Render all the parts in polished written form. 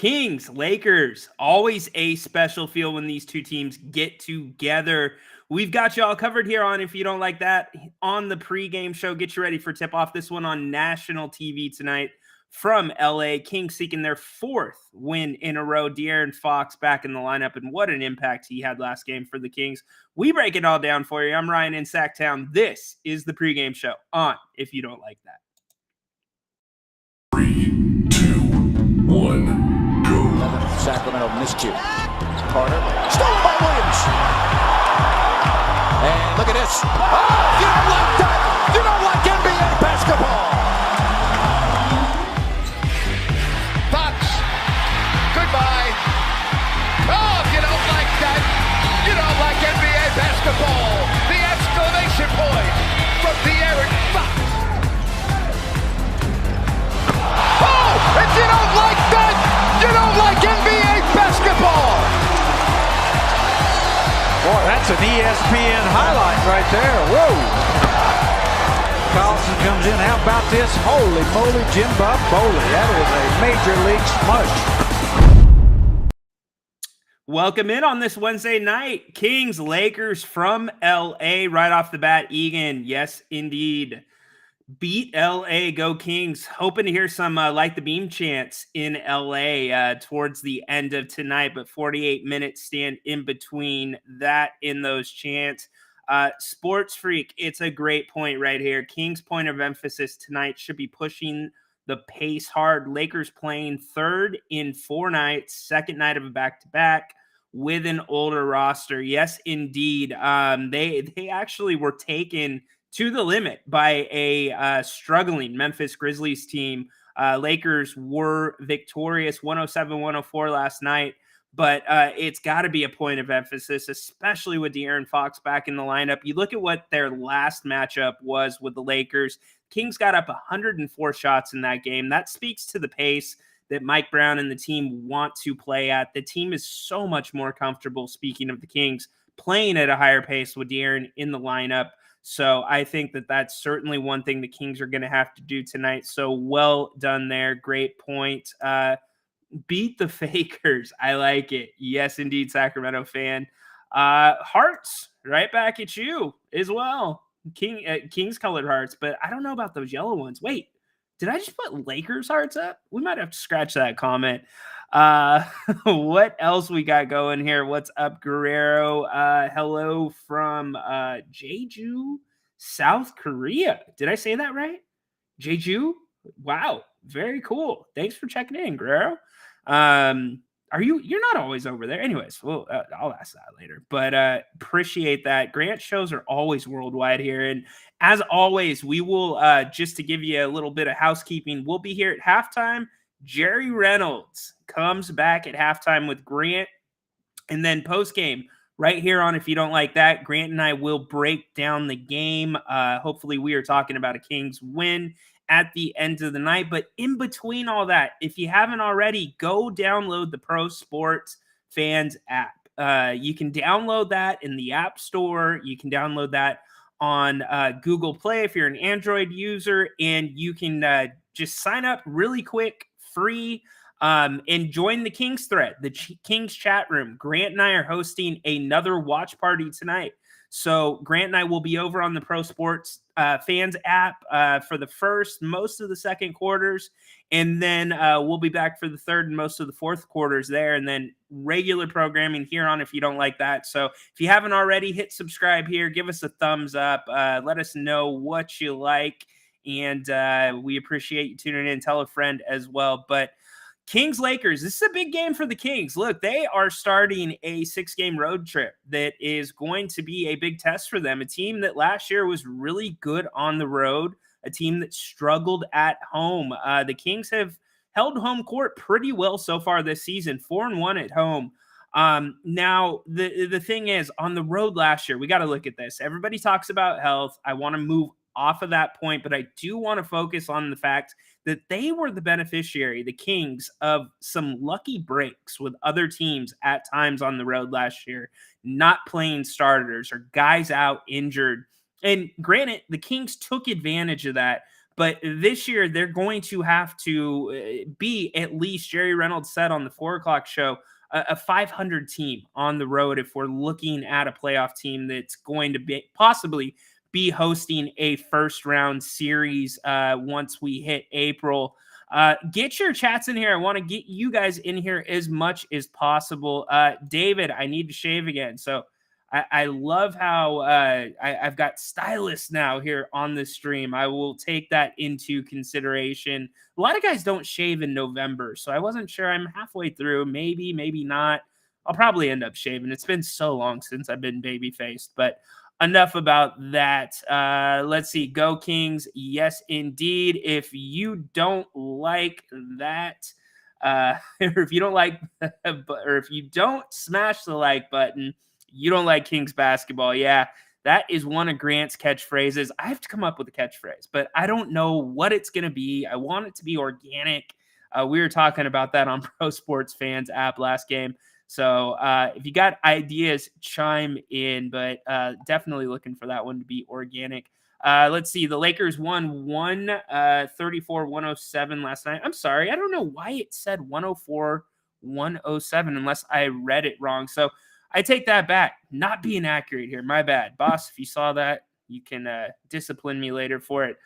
Kings, Lakers, always a special feel when these two teams get together. We've got you all covered here on If You Don't Like That on the pregame show. Get you ready for tip-off. This one on national TV tonight from LA. Kings seeking their fourth win in a row. De'Aaron Fox back in the lineup, and what an impact he had last game for the Kings. We break it all down for you. I'm Ryan in Sacktown. This is the pregame show on If You Don't Like That. 3, 2, 1. Sacramento miscue. Carter, stolen by Williams. And look at this. Oh, you don't like that. You don't like NBA basketball. Fox, goodbye. Oh, if you don't like that, you don't like NBA basketball. The exclamation point from De'Aaron Fox. Oh, if you don't like that, you don't like NBA basketball! Boy, that's an ESPN highlight right there. Whoa! Carlson comes in. How about this? Holy moly, Jim Bob Foley. That is a major league smush. Welcome in on this Wednesday night. Kings, Lakers from LA right off the bat. Egan, yes, indeed. Beat LA, go Kings. Hoping to hear some Light the Beam chants in LA towards the end of tonight, but 48 minutes stand in between that in those chants. Sports Freak, it's a great point right here. Kings' point of emphasis tonight should be pushing the pace hard. Lakers playing third in 4 nights, second night of a back-to-back with an older roster. Yes, indeed. They actually were taken to the limit by a struggling Memphis Grizzlies team. Lakers were victorious 107-104 last night, but it's got to be a point of emphasis, especially with De'Aaron Fox back in the lineup. You look at what their last matchup was with the Lakers. Kings got up 104 shots in that game. That speaks to the pace that Mike Brown and the team want to play at. The team is so much more comfortable, speaking of the Kings, playing at a higher pace with De'Aaron in the lineup. So I think that that's certainly one thing the Kings are going to have to do tonight. So well done there. Great point. Beat the Fakers. I like it. Yes, indeed, Sacramento fan. Hearts, right back at you as well. Kings colored hearts, but I don't know about those yellow ones. Wait, did I just put Lakers hearts up? We might have to scratch that comment. What else we got going here? What's up, Guerrero? Hello from Jeju, South Korea. Did I say that right? Jeju? Wow, very cool. Thanks for checking in, Guerrero. You're not always over there. Anyways, well, I'll ask that later. But appreciate that. Grant shows are always worldwide here. And as always, we will, just to give you a little bit of housekeeping, we'll be here at halftime. Jerry Reynolds comes back at halftime with Grant. And then postgame, right here on If You Don't Like That, Grant and I will break down the game. Hopefully we are talking about a Kings win at the end of the night. But in between all that, if you haven't already, go download the Pro Sports Fans app. You can download that in the App Store. You can download that on Google Play if you're an Android user. And you can just sign up really quick, free, and join the Kings thread, the Kings chat room. Grant and I are hosting another watch party tonight. So Grant and I will be over on the Pro Sports Fans app for the first, most of the second quarters. And then we'll be back for the third and most of the fourth quarters there. And then regular programming here on If You Don't Like That. So if you haven't already, hit subscribe here. Give us a thumbs up. Let us know what you like. And we appreciate you tuning in. Tell a friend as well. But Kings Lakers, this is a big game for the Kings. Look, they are starting a 6-game road trip that is going to be a big test for them. A team that last year was really good on the road, a team that struggled at home. The Kings have held home court pretty well so far this season, 4-1 at home. Now, the thing is, on the road last year, we got to look at this. Everybody talks about health. I want to move off of that point, but I do want to focus on the fact that they were the beneficiary, the Kings, of some lucky breaks with other teams at times on the road last year, not playing starters or guys out injured. And granted, the Kings took advantage of that But this year, they're going to have to be, at least Jerry Reynolds said on the 4 o'clock show, a 500 team on the road if we're looking at a playoff team that's going to be possibly be hosting a first round series once we hit April. Get your chats in here. I want to get you guys in here as much as possible. David, I need to shave again. So I love how I've got stylists now here on the stream. I will take that into consideration. A lot of guys don't shave in November, so I wasn't sure. I'm halfway through. Maybe, maybe not. I'll probably end up shaving. It's been so long since I've been baby-faced, but enough about that. Let's see. Go Kings. Yes, indeed. If you don't like that, or if you don't like, or if you don't smash the like button, you don't like Kings basketball. Yeah, that is one of Grant's catchphrases. I have to come up with a catchphrase, but I don't know what it's going to be. I want it to be organic. We were talking about that on Pro Sports Fans app last game. So if you got ideas, chime in, but definitely looking for that one to be organic. Let's see. The Lakers won 134-107 last night. I'm sorry. I don't know why it said 104-107 unless I read it wrong. So I take that back. Not being accurate here. My bad. Boss, if you saw that, you can discipline me later for it.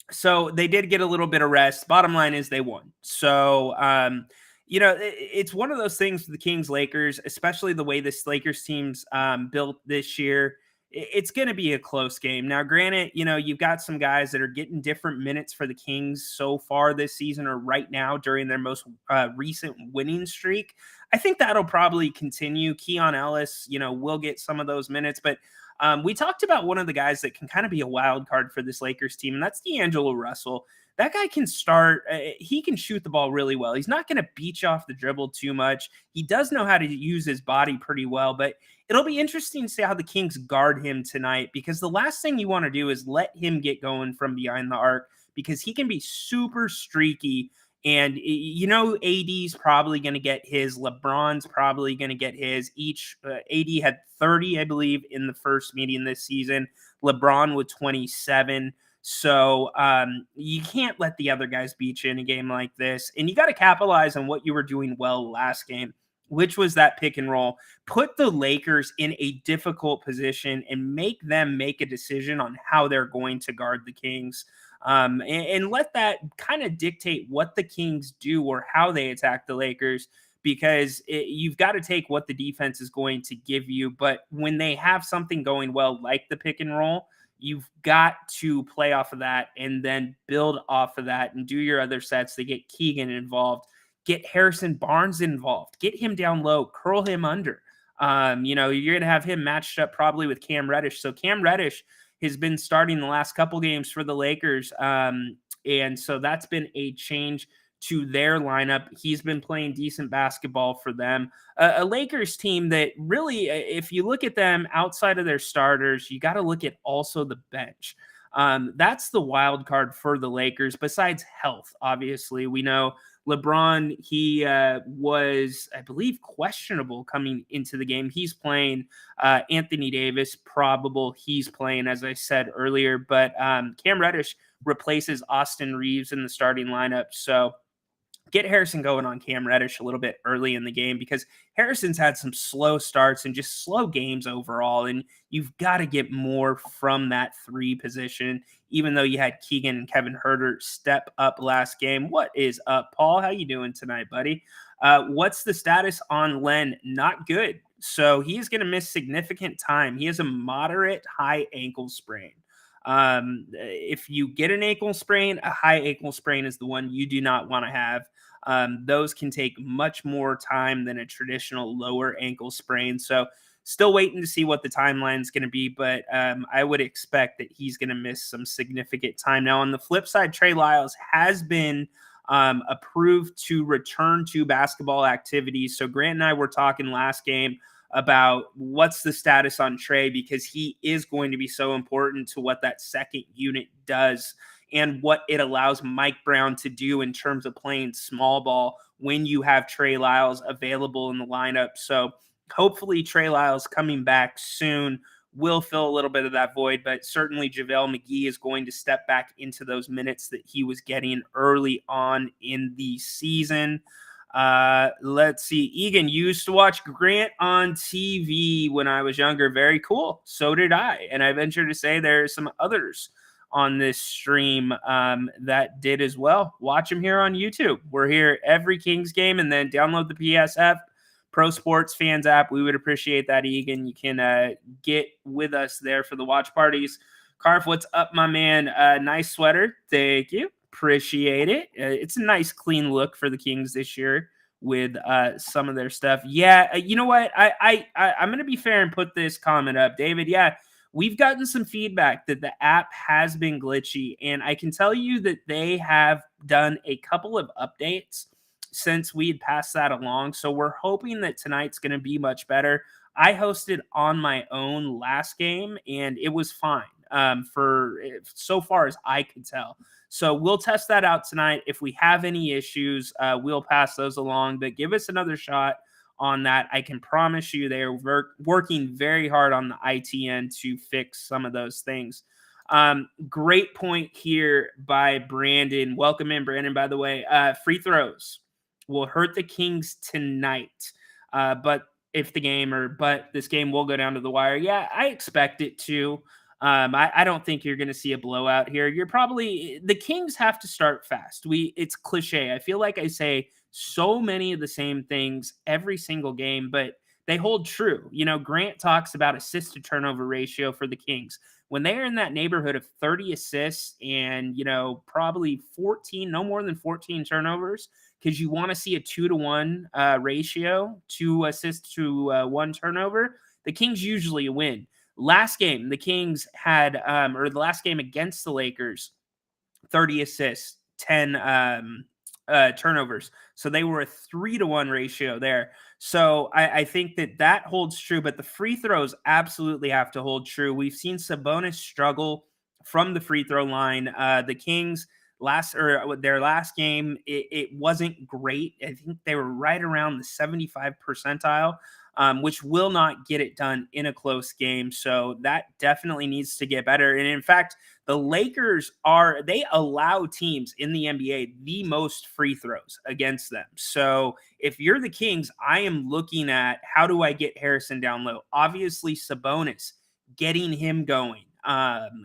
So they did get a little bit of rest. Bottom line is they won. So, it's one of those things for the Kings Lakers, especially the way this Lakers team's built this year. It's going to be a close game. Now, granted, you've got some guys that are getting different minutes for the Kings so far this season or right now during their most recent winning streak. I think that'll probably continue. Keon Ellis, will get some of those minutes, but we talked about one of the guys that can kind of be a wild card for this Lakers team, and that's D'Angelo Russell. That guy can start. He can shoot the ball really well. He's not going to beat you off the dribble too much. He does know how to use his body pretty well, but it'll be interesting to see how the Kings guard him tonight, because the last thing you want to do is let him get going from behind the arc, because he can be super streaky. And, AD's probably going to get his. LeBron's probably going to get his. AD had 30, I believe, in the first meeting this season. LeBron with 27. So you can't let the other guys beat you in a game like this. And you got to capitalize on what you were doing well last game, which was that pick and roll. Put the Lakers in a difficult position and make them make a decision on how they're going to guard the Kings. And let that kind of dictate what the Kings do or how they attack the Lakers, because you've got to take what the defense is going to give you. But when they have something going well, like the pick and roll, you've got to play off of that and then build off of that and do your other sets to get Keegan involved, get Harrison Barnes involved, get him down low, curl him under. You're going to have him matched up probably with Cam Reddish. So Cam Reddish has been starting the last couple games for the Lakers. And so that's been a change to their lineup. He's been playing decent basketball for them. A Lakers team that really, if you look at them outside of their starters, you got to look at also the bench. That's the wild card for the Lakers, besides health. Obviously, we know LeBron, he was, I believe, questionable coming into the game. He's playing. Anthony Davis, probable. He's playing, as I said earlier. But Cam Reddish replaces Austin Reeves in the starting lineup. So get Harrison going on Cam Reddish a little bit early in the game, because Harrison's had some slow starts and just slow games overall. And you've got to get more from that 3 position, even though you had Keegan and Kevin Huerter step up last game. What is up, Paul? How you doing tonight, buddy? What's the status on Len? Not good. So he's going to miss significant time. He has a moderate high ankle sprain. If you get an ankle sprain, a high ankle sprain is the one you do not want to have. Those can take much more time than a traditional lower ankle sprain. So still waiting to see what the timeline is going to be, but I would expect that he's going to miss some significant time. Now, on the flip side, Trey Lyles has been approved to return to basketball activities. So Grant and I were talking last game about what's the status on Trey, because he is going to be so important to what that second unit does and what it allows Mike Brown to do in terms of playing small ball when you have Trey Lyles available in the lineup. So hopefully Trey Lyles coming back soon will fill a little bit of that void, but certainly JaVale McGee is going to step back into those minutes that he was getting early on in the season. Let's see. Egan used to watch Grant on TV when I was younger. Very cool. So did I. And I venture to say there are some others on this stream that did as well. Watch him here on YouTube. We're here every Kings game, and then download the PSF Pro Sports Fans app. We would appreciate that, Egan. You can get with us there for the watch parties. Carf, what's up, my man? Nice sweater. Thank you. Appreciate it. It's a nice, clean look for the Kings this year with some of their stuff. Yeah, you know what? I'm going to be fair and put this comment up. David, yeah, we've gotten some feedback that the app has been glitchy, and I can tell you that they have done a couple of updates since we had passed that along. So we're hoping that tonight's going to be much better. I hosted on my own last game, and it was fine for so far as I could tell. So we'll test that out tonight. If we have any issues, we'll pass those along. But give us another shot on that. I can promise you they are working very hard on the IT end to fix some of those things. Great point here by Brandon. Welcome in, Brandon, by the way. Free throws will hurt the Kings tonight. But this game will go down to the wire. Yeah, I expect it to. I don't think you're going to see a blowout here. The Kings have to start fast. It's cliche. I feel like I say so many of the same things every single game, but they hold true. You know, Grant talks about assist to turnover ratio for the Kings. When they're in that neighborhood of 30 assists and, probably no more than 14 turnovers, because you want to see a 2-to-1 ratio, 2 assists to 1 turnover, the Kings usually win. Last game, the Kings had, the last game against the Lakers, 30 assists, 10 turnovers. So they were a 3-to-1 ratio there. So I think that holds true, but the free throws absolutely have to hold true. We've seen Sabonis struggle from the free throw line. The Kings their last game, it wasn't great. I think they were right around the 75 percentile. Which will not get it done in a close game. So that definitely needs to get better. And in fact, the Lakers they allow teams in the NBA the most free throws against them. So if you're the Kings, I am looking at how do I get Harrison down low? Obviously, Sabonis, getting him going.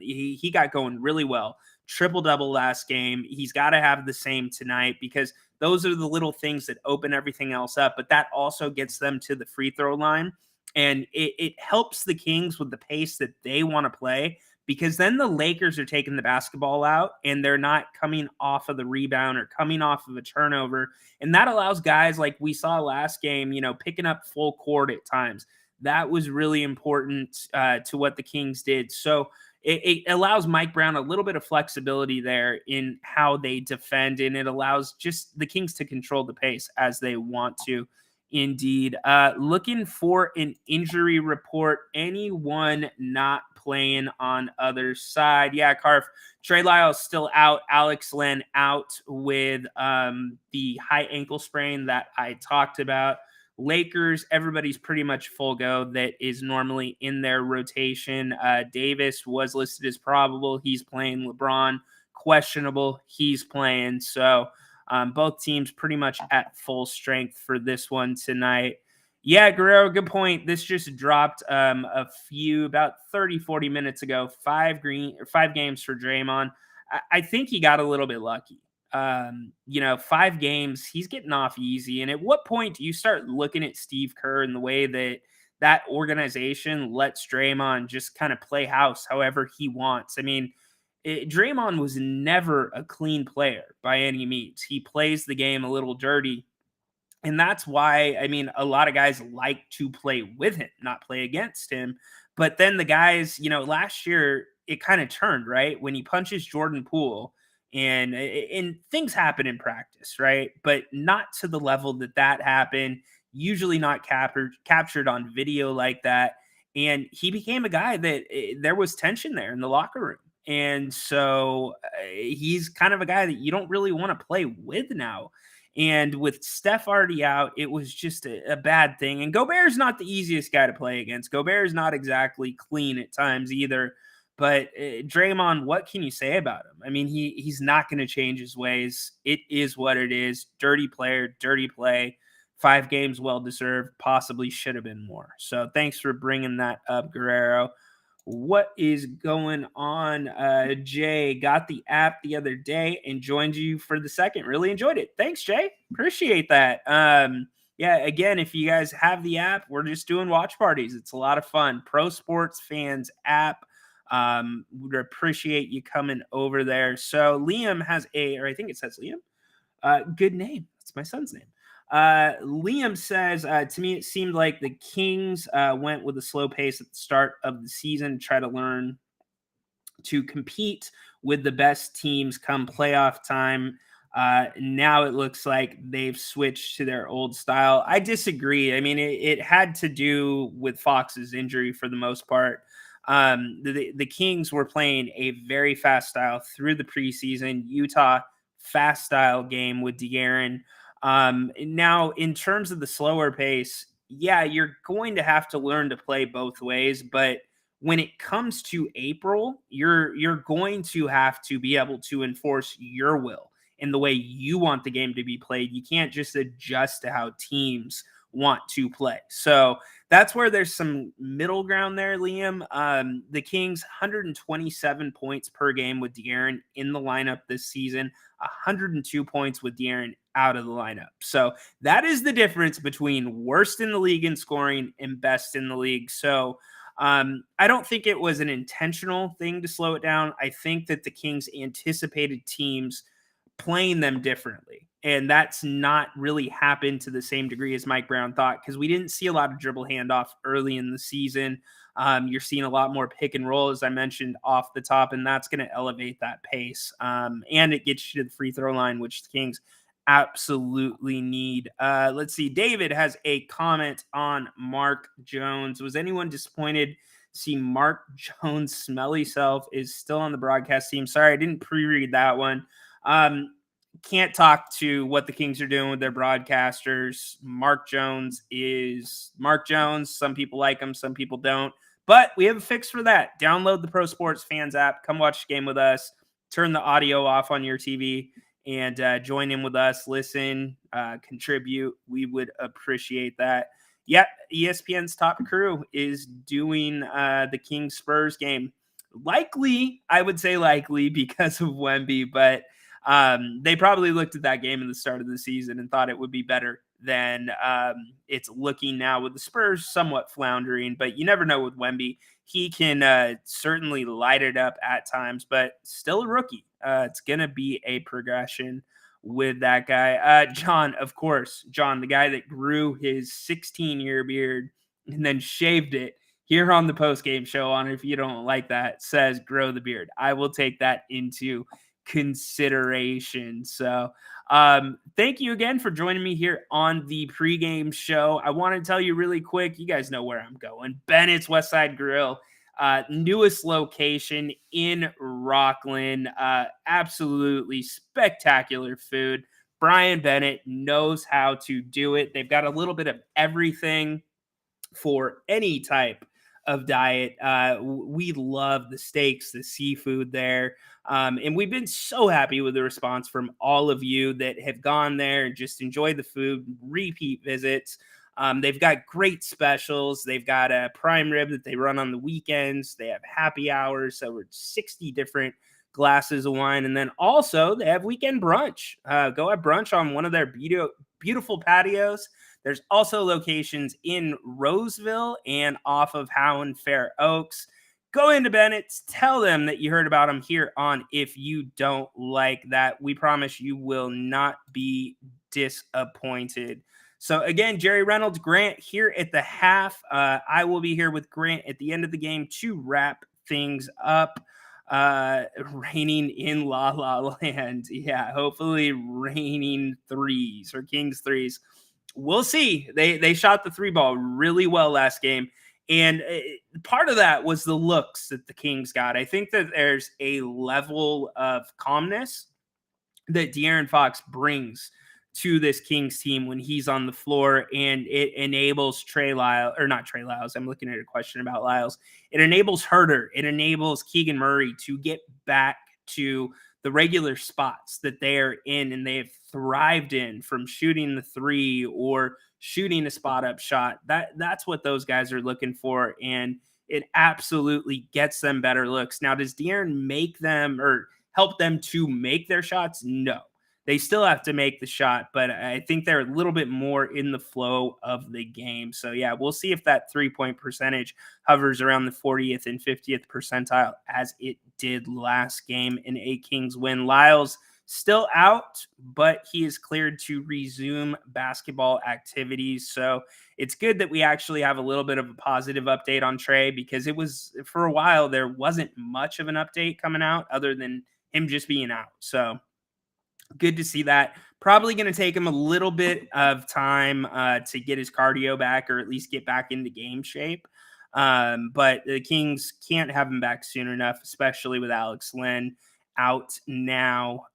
He got going really well. Triple-double last game. He's got to have the same tonight because those are the little things that open everything else up, but that also gets them to the free throw line. And it helps the Kings with the pace that they want to play because then the Lakers are taking the basketball out and they're not coming off of the rebound or coming off of a turnover. And that allows guys like we saw last game, picking up full court at times. That was really important to what the Kings did. So it allows Mike Brown a little bit of flexibility there in how they defend, and it allows just the Kings to control the pace as they want to. Indeed. Looking for an injury report. Anyone not playing on other side? Yeah, Carf. Trey Lyles still out. Alex Len out with the high ankle sprain that I talked about. Lakers, everybody's pretty much full go that is normally in their rotation. Davis was listed as probable. He's playing. LeBron, questionable. He's playing. So both teams pretty much at full strength for this one tonight. Yeah, Guerrero, good point. This just dropped about 30, 40 minutes ago. 5 games for Draymond. I think he got a little bit lucky. 5 games, he's getting off easy. And at what point do you start looking at Steve Kerr in the way that organization lets Draymond just kind of play house however he wants? I mean, Draymond was never a clean player by any means. He plays the game a little dirty. And that's why, a lot of guys like to play with him, not play against him. But then the guys, last year, it kind of turned, right? When he punches Jordan Poole, and things happen in practice, right? But not to the level that happened, usually not captured on video like that. And he became a guy that there was tension there in the locker room. And so he's kind of a guy that you don't really want to play with now. And with Steph already out, it was just a bad thing. And Gobert's not the easiest guy to play against. Gobert's not exactly clean at times either. But Draymond, what can you say about him? I mean, he's not going to change his ways. It is what it is. Dirty player, dirty play. 5 games well-deserved, possibly should have been more. So thanks for bringing that up, Guerrero. What is going on? Jay got the app the other day and joined you for the second. Really enjoyed it. Thanks, Jay. Appreciate that. Yeah, again, if you guys have the app, we're just doing watch parties. It's a lot of fun. Pro Sports Fans app. Would appreciate you coming over there. So Liam has or I think it says Liam. Good name. That's my son's name. Liam says, to me, it seemed like the Kings went with a slow pace at the start of the season to try to learn to compete with the best teams come playoff time. Now it looks like they've switched to their old style. I disagree. I mean, it had to do with Fox's injury for the most part. The Kings were playing a very fast style through the preseason. Utah, fast style game with De'Aaron. Now, in terms of the slower pace, yeah, you're going to have to learn to play both ways. But when it comes to April, you're going to have to be able to enforce your will in the way you want the game to be played. You can't just adjust to how teams want to play. So that's where there's some middle ground there, Liam. The Kings, 127 points per game with De'Aaron in the lineup this season, 102 points with De'Aaron out of the lineup. So that is the difference between worst in the league in scoring and best in the league. So I don't think it was an intentional thing to slow it down. I think that the Kings anticipated teams playing them differently. And that's not really happened to the same degree as Mike Brown thought, because we didn't see a lot of dribble handoff early in the season. You're seeing a lot more pick and roll, as I mentioned, off the top, and that's going to elevate that pace. And it gets you to the free throw line, which the Kings absolutely need. Let's see. David has a comment on Mark Jones. Was anyone disappointed to see Mark Jones' smelly self is still on the broadcast team? Sorry, I didn't pre-read that one. Can't talk to what the Kings are doing with their broadcasters. Mark Jones is Mark Jones. Some people like him, some people don't. But we have a fix for that. Download the Pro Sports Fans app. Come watch the game with us. Turn the audio off on your TV and join in with us. Listen, contribute. We would appreciate that. Yep, ESPN's top crew is doing the Kings Spurs game. Likely, I would say likely because of Wemby, but they probably looked at that game in the start of the season and thought it would be better than it's looking now with the Spurs somewhat floundering. But you never know with Wemby. He can certainly light it up at times, but still a rookie. It's going to be a progression with that guy. John, of course, John, the guy that grew his 16-year beard and then shaved it here on the postgame show on If You Don't Like That, says grow the beard. I will take that into consideration. So thank you again for joining me here on the pregame show. I want to tell you really quick, you guys know where I'm going. Bennett's Westside Grill, newest location in Rockland. Absolutely spectacular food. Brian Bennett knows how to do it. They've got a little bit of everything for any type of diet. We love the steaks, the seafood there. And we've been so happy with the response from all of you that have gone there and just enjoyed the food, repeat visits. They've got great specials. They've got a prime rib that they run on the weekends. They have happy hours, over 60 different glasses of wine. And then also they have weekend brunch. Go have brunch on one of their beautiful patios. There's also locations in Roseville and off of Howe and Fair Oaks. Go into Bennett's, tell them that you heard about them here on If You Don't Like That. We promise you will not be disappointed. So again, Jerry Reynolds, Grant here at the half. I will be here with Grant at the end of the game to wrap things up. Raining in La La Land. Yeah, hopefully raining threes or Kings threes. We'll see. They shot the three ball really well last game. And part of that was the looks that the Kings got. I think that there's a level of calmness that De'Aaron Fox brings to this Kings team when he's on the floor, and it enables not Trey Lyles. I'm looking at a question about Lyles. It enables Herter. It enables Keegan Murray to get back to the regular spots that they are in and they have thrived in, from shooting the three or shooting a spot up shot. That's what those guys are looking for, and it absolutely gets them better looks. Now, does De'Aaron make them or help them to make their shots? No. They still have to make the shot, but I think they're a little bit more in the flow of the game. So, yeah, we'll see if that three-point percentage hovers around the 40th and 50th percentile as it did last game in a Kings win. Lyles still out, but he is cleared to resume basketball activities. So it's good that we actually have a little bit of a positive update on Trey, because it was, for a while, there wasn't much of an update coming out other than him just being out. So good to see that. Probably going to take him a little bit of time to get his cardio back, or at least get back into game shape. But the Kings can't have him back soon enough, especially with Alex Len out now.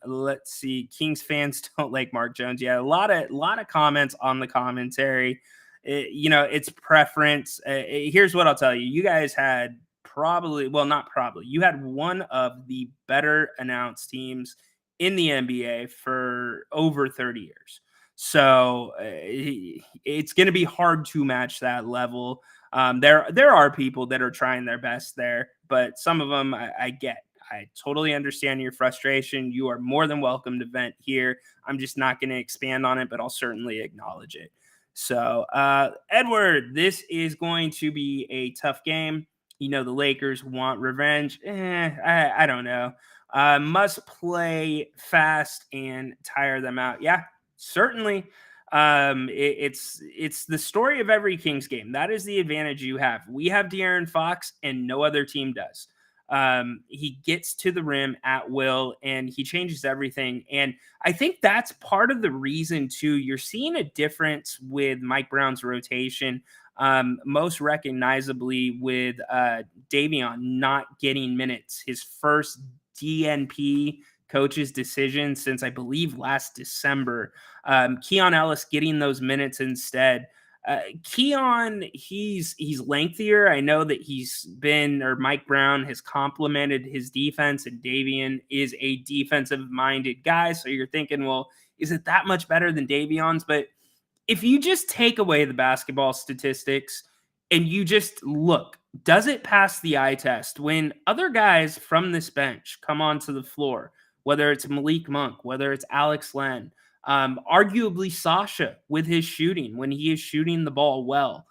Let's see. Kings fans don't like Mark Jones. Yeah, a lot of comments on the commentary. It's preference. Here's what I'll tell you. You guys had you had one of the better announced teams in the NBA for over 30 years. So it's going to be hard to match that level. There are people that are trying their best there, but some of them I get. I totally understand your frustration. You are more than welcome to vent here. I'm just not going to expand on it, but I'll certainly acknowledge it. So, Edward, this is going to be a tough game. The Lakers want revenge. I don't know. Must play fast and tire them out. Yeah, certainly. It's the story of every Kings game. That is the advantage you have. We have De'Aaron Fox, and no other team does. He gets to the rim at will, and he changes everything. And I think that's part of the reason too. You're seeing a difference with Mike Brown's rotation, most recognizably with Davion not getting minutes. His first DNP coach's decision since, I believe, last December. Keon Ellis getting those minutes instead. Keon, he's lengthier. I know that Mike Brown has complimented his defense, and Davion is a defensive-minded guy. So you're thinking, well, is it that much better than Davion's? But if you just take away the basketball statistics and you just look, does it pass the eye test when other guys from this bench come onto the floor, whether it's Malik Monk, whether it's Alex Len, arguably Sasha with his shooting, when he is shooting the ball well,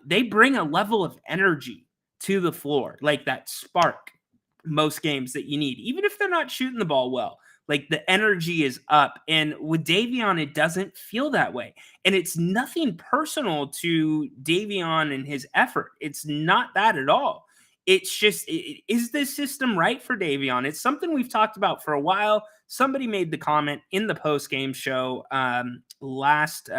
they bring a level of energy to the floor, like that spark most games that you need, even if they're not shooting the ball well. Like, the energy is up. And with Davion, it doesn't feel that way. And it's nothing personal to Davion and his effort. It's not that at all. It's just, is this system right for Davion? It's something we've talked about for a while. Somebody made the comment in the post-game show, last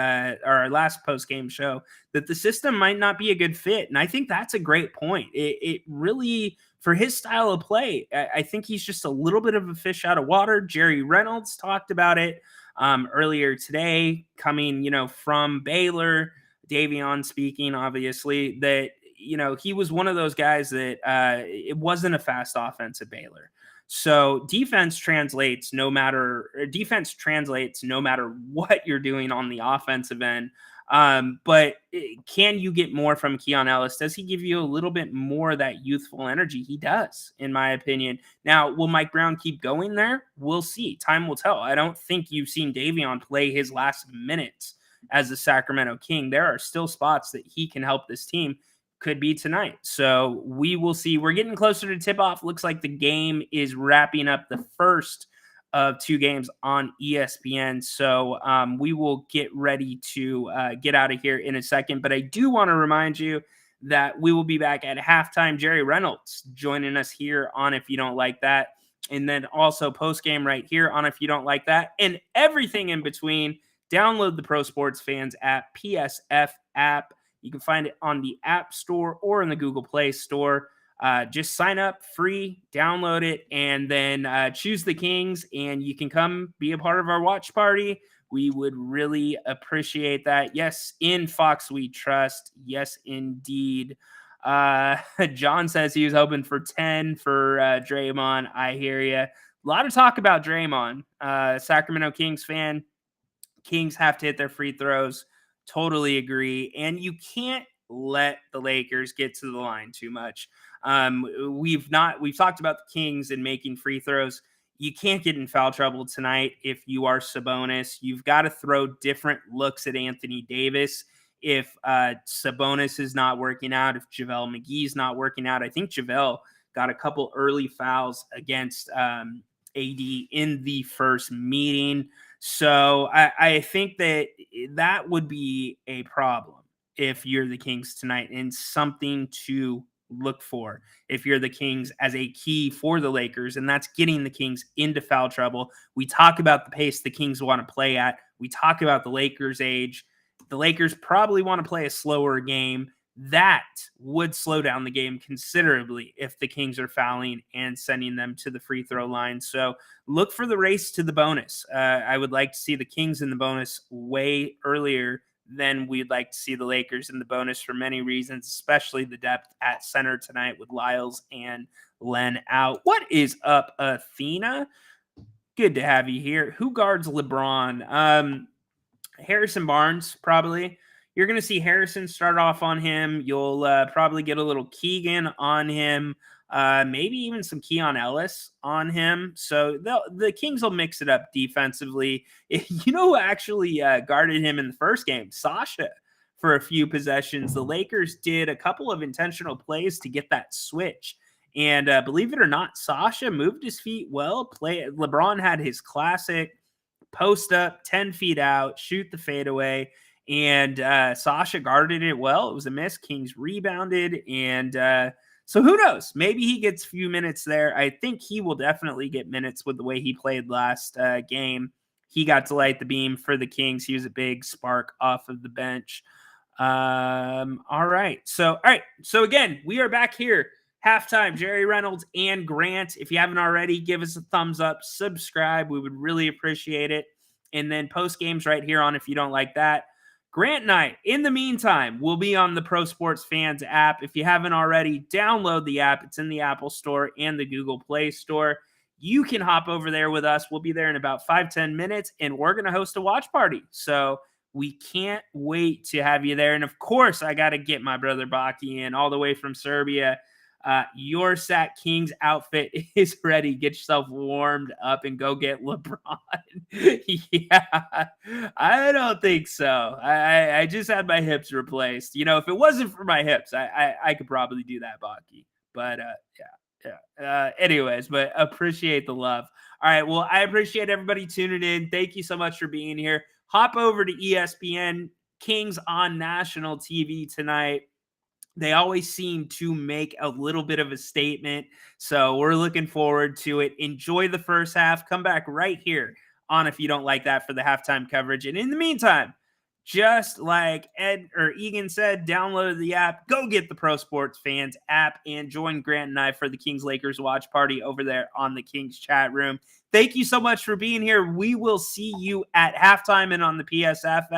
post-game show, that the system might not be a good fit. And I think that's a great point. It really, for his style of play, I think he's just a little bit of a fish out of water. Jerry Reynolds talked about it earlier today, coming, from Baylor. Davion speaking, obviously, that, he was one of those guys that it wasn't a fast offense at Baylor. So defense translates no matter what you're doing on the offensive end. But can you get more from Keon Ellis? Does he give you a little bit more of that youthful energy? He does, in my opinion. Now, will Mike Brown keep going there? We'll see. Time will tell. I don't think you've seen Davion play his last minutes as the Sacramento King. There are still spots that he can help this team. Could be tonight. So we will see. We're getting closer to tip-off. Looks like the game is wrapping up, the first of two games on ESPN. So we will get ready to get out of here in a second. But I do want to remind you that we will be back at halftime. Jerry Reynolds joining us here on If You Don't Like That. And then also post-game right here on If You Don't Like That. And everything in between. Download the Pro Sports Fans app, PSF app. You can find it on the App Store or in the Google Play Store. Just sign up free, download it, and then choose the Kings, and you can come be a part of our watch party. We would really appreciate that. Yes, in Fox we trust. Yes, indeed. John says he was hoping for 10 for Draymond. I hear you. A lot of talk about Draymond. Sacramento Kings fan. Kings have to hit their free throws. Totally agree. And you can't let the Lakers get to the line too much. We've talked about the Kings and making free throws. You can't get in foul trouble tonight if you are Sabonis. You've got to throw different looks at Anthony Davis. If Sabonis is not working out, if JaVale McGee's not working out, I think JaVale got a couple early fouls against AD in the first meeting. So I think that would be a problem if you're the Kings tonight, and something to look for if you're the Kings as a key for the Lakers, and that's getting the Kings into foul trouble. We talk about the pace the Kings want to play at. We talk about the Lakers' age. The Lakers probably want to play a slower game. That would slow down the game considerably if the Kings are fouling and sending them to the free throw line. So look for the race to the bonus. I would like to see the Kings in the bonus way earlier than we'd like to see the Lakers in the bonus for many reasons, especially the depth at center tonight with Lyles and Len out. What is up, Athena? Good to have you here. Who guards LeBron? Harrison Barnes, probably. You're going to see Harrison start off on him. You'll probably get a little Keegan on him, maybe even some Keon Ellis on him. So the Kings will mix it up defensively. You know who actually guarded him in the first game? Sasha, for a few possessions. The Lakers did a couple of intentional plays to get that switch. And believe it or not, Sasha moved his feet well. LeBron had his classic post up, 10 feet out, shoot the fadeaway. And Sasha guarded it well. It was a miss. Kings rebounded. And so who knows? Maybe he gets a few minutes there. I think he will definitely get minutes with the way he played last game. He got to light the beam for the Kings. He was a big spark off of the bench. All right. So again, we are back here. Halftime, Jerry Reynolds and Grant. If you haven't already, give us a thumbs up, subscribe. We would really appreciate it. And then post games right here on If You Don't Like That. Grant and I, in the meantime, we'll be on the Pro Sports Fans app. If you haven't already, download the app. It's in the Apple Store and the Google Play Store. You can hop over there with us. We'll be there in about 5-10 minutes, and we're going to host a watch party. So we can't wait to have you there. And, of course, I got to get my brother Baki in all the way from Serbia. Your Sac Kings outfit is ready. Get yourself warmed up and go get LeBron. Yeah, I don't think so. I just had my hips replaced. You know, if it wasn't for my hips, I could probably do that, Baki. But yeah. Anyways, but appreciate the love. All right. Well, I appreciate everybody tuning in. Thank you so much for being here. Hop over to ESPN. Kings on national TV tonight. They always seem to make a little bit of a statement. So we're looking forward to it. Enjoy the first half. Come back right here on If You Don't Like That for the halftime coverage. And in the meantime, just like Ed or Egan said, download the app. Go get the Pro Sports Fans app and join Grant and I for the Kings Lakers watch party over there on the Kings chat room. Thank you so much for being here. We will see you at halftime and on the PSF app.